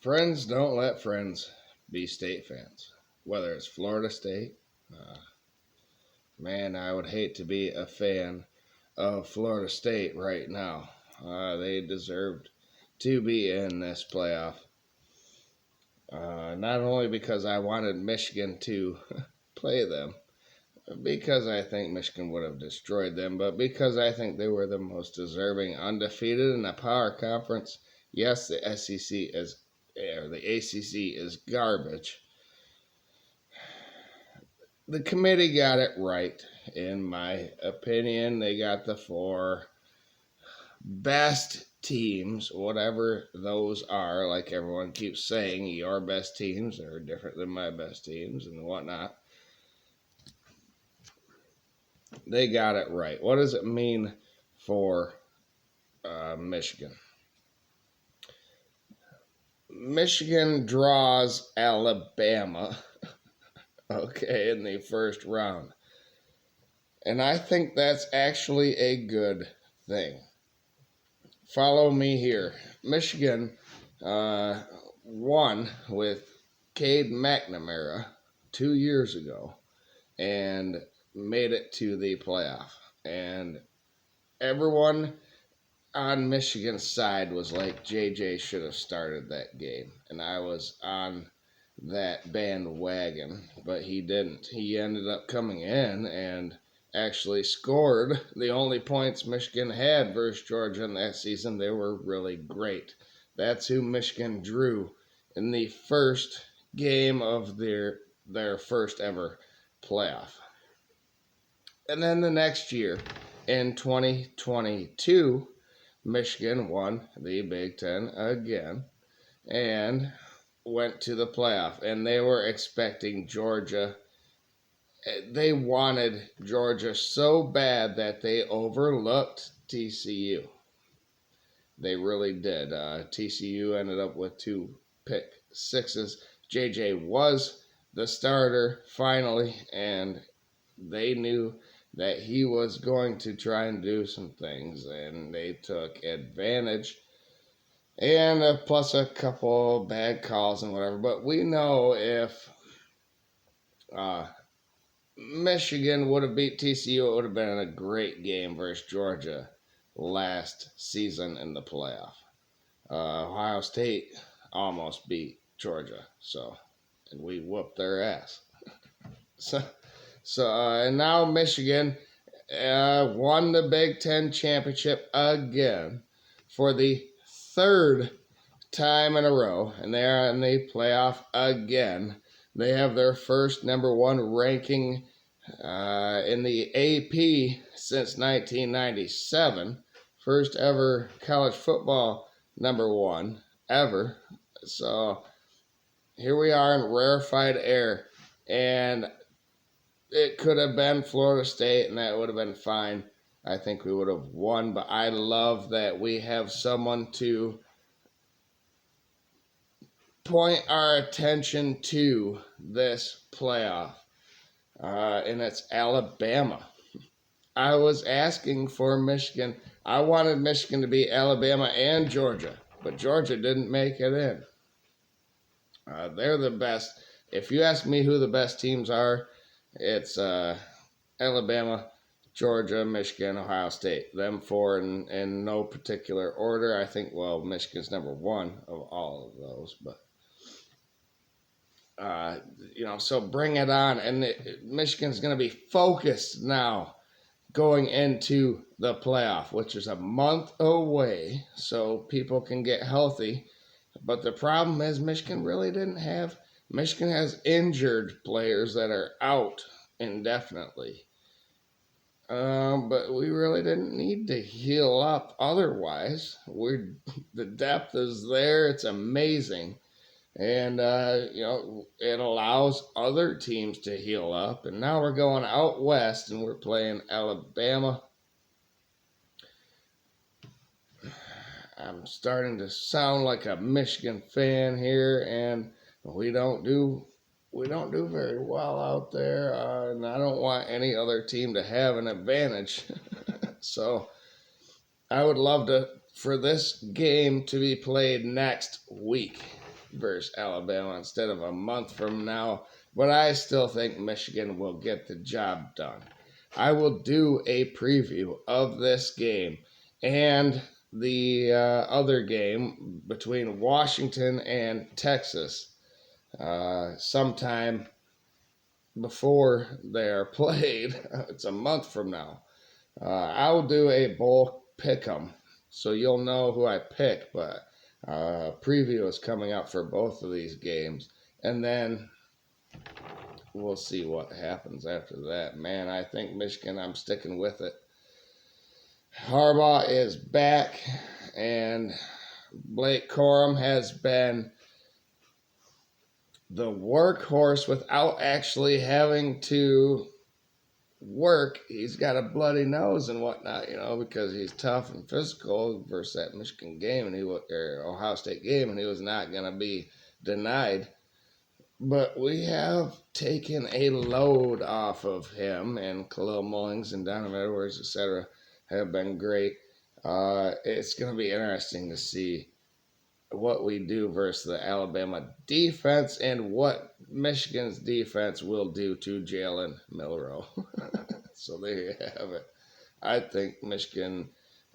Friends don't let friends be state fans. Whether it's Florida State, uh, man, I would hate to be a fan of Florida State right now. They deserved to be in this playoff. Not only because I wanted Michigan to play them, because I think Michigan would have destroyed them, but because I think they were the most deserving undefeated in a power conference. Yes, the SEC is, or the ACC is garbage. The committee got it right, in my opinion. They got the four best teams, whatever those are. Like everyone keeps saying, your best teams are different than my best teams and whatnot. They got it right. What does it mean for Michigan? Michigan draws Alabama, okay, in the first round. And I think that's actually a good thing. Follow me here. Michigan won with Cade McNamara 2 years ago and made it to the playoff. And everyone on Michigan's side was like, JJ should have started that game. And I was on that bandwagon, but he didn't. He ended up coming in and actually scored the only points Michigan had versus Georgia in that season. They were really great. That's who Michigan drew in the first game of their first ever playoff. And then the next year, in 2022, Michigan won the Big Ten again and went to the playoff. And they were expecting Georgia. They wanted Georgia so bad that they overlooked TCU. They really did. TCU ended up with 2 pick sixes. JJ was the starter finally, and they knew that he was going to try and do some things, and they took advantage. And plus a couple bad calls and whatever. But we know if Michigan would have beat TCU, it would have been a great game versus Georgia last season in the playoff. Ohio State almost beat Georgia, and we whooped their ass. And now Michigan won the Big Ten championship again for the 3rd time in a row, and they are in the playoff again. They have their first number 1 ranking in the AP since 1997. First ever college football number 1 ever. So here we are in rarefied air. And it could have been Florida State, and that would have been fine. I think we would have won. But I love that we have someone to point our attention to this playoff, and it's Alabama. I was asking for Michigan. I wanted Michigan to beat Alabama and Georgia, but Georgia didn't make it in. They're the best. If you ask me who the best teams are, it's Alabama, Georgia, Michigan, Ohio State. Them 4 in no particular order. I think, Michigan's number 1 of all of those, but so bring it on. And Michigan's going to be focused now going into the playoff, which is a month away, so people can get healthy. But the problem is Michigan has injured players that are out indefinitely. But we really didn't need to heal up otherwise. The depth is there. It's amazing. And, it allows other teams to heal up. And now we're going out west and we're playing Alabama. I'm starting to sound like a Michigan fan here, and we don't do very well out there. And I don't want any other team to have an advantage. So I would love for this game to be played next week. versus Alabama instead of a month from now. But I still think Michigan will get the job done. I will do a preview of this game and the other game between Washington and Texas sometime before they are played. It's a month from now. I'll do a bowl pick 'em, so you'll know who I pick. But preview is coming out for both of these games, and then we'll see what happens after that. Man, I think Michigan. I'm sticking with it. Harbaugh is back, and Blake Corum has been the workhorse without actually having to work. He's got a bloody nose and whatnot, because he's tough and physical versus that Michigan game or Ohio State game, and he was not going to be denied. But we have taken a load off of him, and Khalil Mullings and Donovan Edwards, etc., have been great. It's going to be interesting to see what we do versus the Alabama defense and what Michigan's defense will do to Jalen Milroe. So there you have it. I think Michigan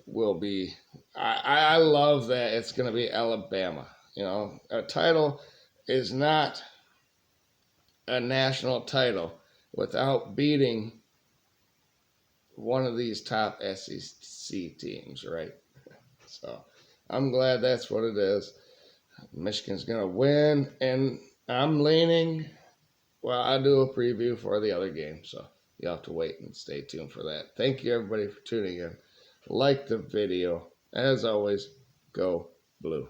will be. I love that it's going to be Alabama. A title is not a national title without beating one of these top SEC teams, right? So I'm glad that's what it is. Michigan's going to win, and I'm leaning. Well, I'll do a preview for the other game, so you'll have to wait and stay tuned for that. Thank you, everybody, for tuning in. Like the video. As always, go blue.